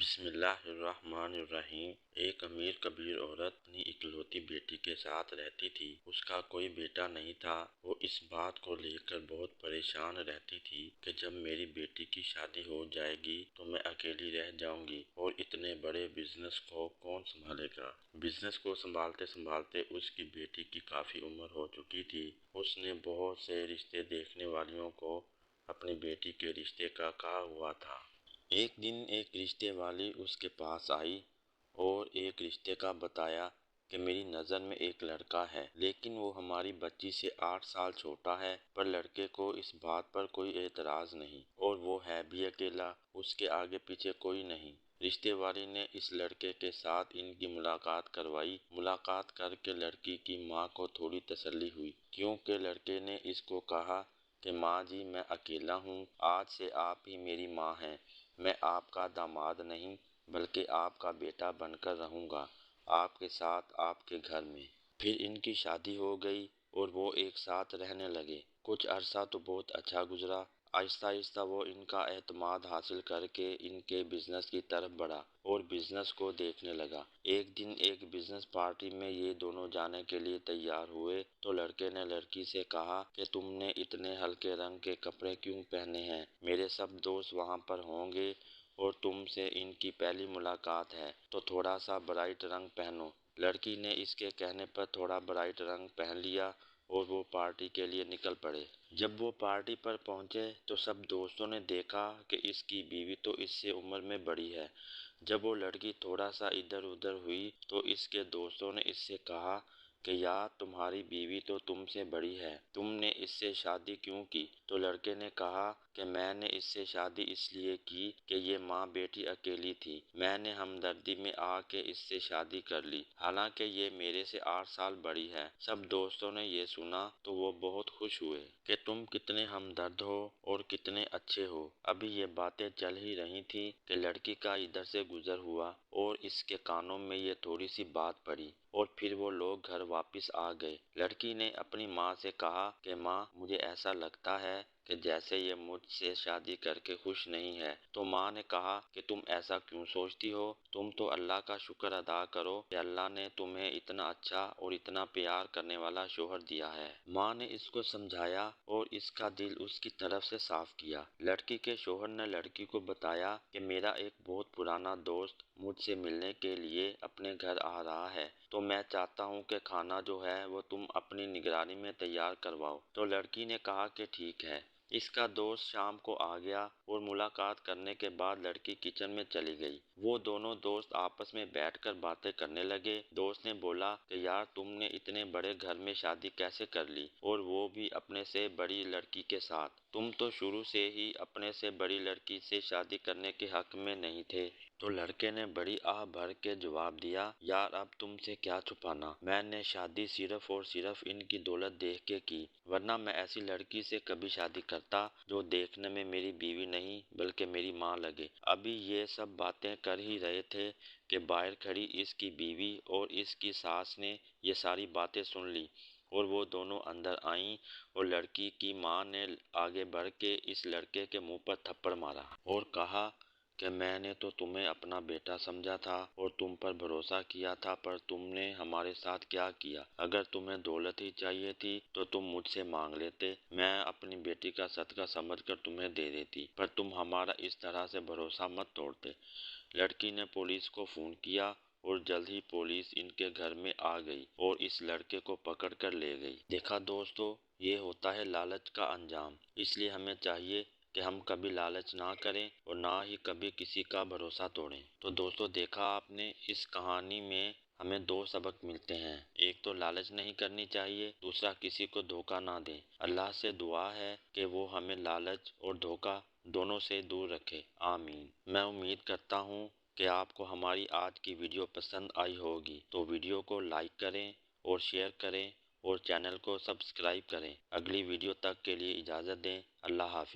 بسم اللہ الرحمن الرحیم۔ ایک امیر کبیر عورت اپنی اکلوتی بیٹی کے ساتھ رہتی تھی۔ اس کا کوئی بیٹا نہیں تھا۔ وہ اس بات کو لے کر بہت پریشان رہتی تھی کہ جب میری بیٹی کی شادی ہو جائے گی تو میں اکیلی رہ جاؤں گی اور اتنے بڑے بزنس کو کون سنبھالے گا۔ بزنس کو سنبھالتے سنبھالتے اس کی بیٹی کی کافی عمر ہو چکی تھی۔ اس نے بہت سے رشتے دیکھنے والیوں کو اپنی بیٹی کے رشتے کا کہا ہوا تھا۔ ایک دن ایک رشتے والی اس کے پاس آئی اور ایک رشتے کا بتایا کہ میری نظر میں ایک لڑکا ہے، لیکن وہ ہماری بچی سے 8 سال چھوٹا ہے، پر لڑکے کو اس بات پر کوئی اعتراض نہیں اور وہ ہے بھی اکیلا، اس کے آگے پیچھے کوئی نہیں۔ رشتے والی نے اس لڑکے کے ساتھ ان کی ملاقات کروائی۔ ملاقات کر کے لڑکی کی ماں کو تھوڑی تسلی ہوئی، کیونکہ لڑکے نے اس کو کہا کہ ماں جی میں اکیلا ہوں، آج سے آپ ہی میری ماں ہیں، میں آپ کا داماد نہیں بلکہ آپ کا بیٹا بن کر رہوں گا آپ کے ساتھ آپ کے گھر میں۔ پھر ان کی شادی ہو گئی اور وہ ایک ساتھ رہنے لگے۔ کچھ عرصہ تو بہت اچھا گزرا۔ آہستہ آہستہ وہ ان کا اعتماد حاصل کر کے ان کے بزنس کی طرف بڑھا اور بزنس کو دیکھنے لگا۔ ایک دن ایک بزنس پارٹی میں یہ دونوں جانے کے لیے تیار ہوئے تو لڑکے نے لڑکی سے کہا کہ تم نے اتنے ہلکے رنگ کے کپڑے کیوں پہنے ہیں؟ میرے سب دوست وہاں پر ہوں گے اور تم سے ان کی پہلی ملاقات ہے تو تھوڑا سا برائٹ رنگ پہنو۔ لڑکی نے اس کے کہنے پر تھوڑا برائٹ رنگ پہن لیا اور وہ پارٹی کے لیے نکل پڑے۔ جب وہ پارٹی پر پہنچے تو سب دوستوں نے دیکھا کہ اس کی بیوی تو اس سے عمر میں بڑی ہے۔ جب وہ لڑکی تھوڑا سا ادھر ادھر ہوئی تو اس کے دوستوں نے اس سے کہا کہ یار تمہاری بیوی تو تم سے بڑی ہے، تم نے اس سے شادی کیوں کی؟ تو لڑکے نے کہا کہ میں نے اس سے شادی اس لیے کی کہ یہ ماں بیٹی اکیلی تھی، میں نے ہمدردی میں آ کے اس سے شادی کر لی، حالانکہ یہ میرے سے 8 سال بڑی ہے۔ سب دوستوں نے یہ سنا تو وہ بہت خوش ہوئے کہ تم کتنے ہمدرد ہو اور کتنے اچھے ہو۔ ابھی یہ باتیں چل ہی رہی تھی کہ لڑکی کا ادھر سے گزر ہوا اور اس کے کانوں میں یہ تھوڑی سی بات پڑی اور پھر وہ لوگ گھر واپس آ گئے۔ لڑکی نے اپنی ماں سے کہا کہ ماں مجھے ایسا لگتا ہے کہ جیسے یہ مجھ سے شادی کر کے خوش نہیں ہے۔ تو ماں نے کہا کہ تم ایسا کیوں سوچتی ہو؟ تم تو اللہ کا شکر ادا کرو کہ اللہ نے تمہیں اتنا اچھا اور اتنا پیار کرنے والا شوہر دیا ہے۔ ماں نے اس کو سمجھایا اور اس کا دل اس کی طرف سے صاف کیا۔ لڑکی کے شوہر نے لڑکی کو بتایا کہ میرا ایک بہت پرانا دوست مجھ سے ملنے کے لیے اپنے گھر آ رہا ہے، تو میں چاہتا ہوں کہ کھانا جو ہے وہ تم اپنی نگرانی میں تیار کرواؤ۔ تو لڑکی نے کہا کہ ٹھیک ہے۔ اس کا دوست شام کو آ گیا اور ملاقات کرنے کے بعد لڑکی کچن میں چلی گئی۔ وہ دونوں دوست آپس میں بیٹھ کر باتیں کرنے لگے۔ دوست نے بولا کہ یار تم نے اتنے بڑے گھر میں شادی کیسے کر لی اور وہ بھی اپنے سے بڑی لڑکی کے ساتھ؟ تم تو شروع سے ہی اپنے سے بڑی لڑکی سے شادی کرنے کے حق میں نہیں تھے۔ تو لڑکے نے بڑی آہ بھر کے جواب دیا، یار اب تم سے کیا چھپانا، میں نے شادی صرف اور صرف ان کی دولت دیکھ کے کی، ورنہ میں ایسی لڑکی سے کبھی شادی کرتا جو دیکھنے میں میری بیوی نہیں بلکہ میری ماں لگے۔ ابھی یہ سب باتیں کر ہی رہے تھے کہ باہر کھڑی اس کی بیوی اور اس کی ساس نے یہ ساری باتیں سن لی اور وہ دونوں اندر آئیں اور لڑکی کی ماں نے آگے بڑھ کے اس لڑکے کے منہ پر تھپڑ مارا اور کہا کہ میں نے تو تمہیں اپنا بیٹا سمجھا تھا اور تم پر بھروسہ کیا تھا، پر تم نے ہمارے ساتھ کیا کیا؟ اگر تمہیں دولت ہی چاہیے تھی تو تم مجھ سے مانگ لیتے، میں اپنی بیٹی کا صدقہ سمجھ کر تمہیں دے دیتی، پر تم ہمارا اس طرح سے بھروسہ مت توڑتے۔ لڑکی نے پولیس کو فون کیا اور جلد ہی پولیس ان کے گھر میں آ گئی اور اس لڑکے کو پکڑ کر لے گئی۔ دیکھا دوستو، یہ ہوتا ہے لالچ کا انجام۔ اس لیے ہمیں چاہیے کہ ہم کبھی لالچ نہ کریں اور نہ ہی کبھی کسی کا بھروسہ توڑیں۔ تو دوستو دیکھا آپ نے، اس کہانی میں ہمیں 2 سبق ملتے ہیں۔ ایک تو لالچ نہیں کرنی چاہیے، دوسرا کسی کو دھوکہ نہ دیں۔ اللہ سے دعا ہے کہ وہ ہمیں لالچ اور دھوکہ دونوں سے دور رکھے، آمین۔ میں امید کرتا ہوں کہ آپ کو ہماری آج کی ویڈیو پسند آئی ہوگی، تو ویڈیو کو لائک کریں اور شیئر کریں اور چینل کو سبسکرائب کریں۔ اگلی ویڈیو تک کے لیے اجازت دیں، اللہ حافظ۔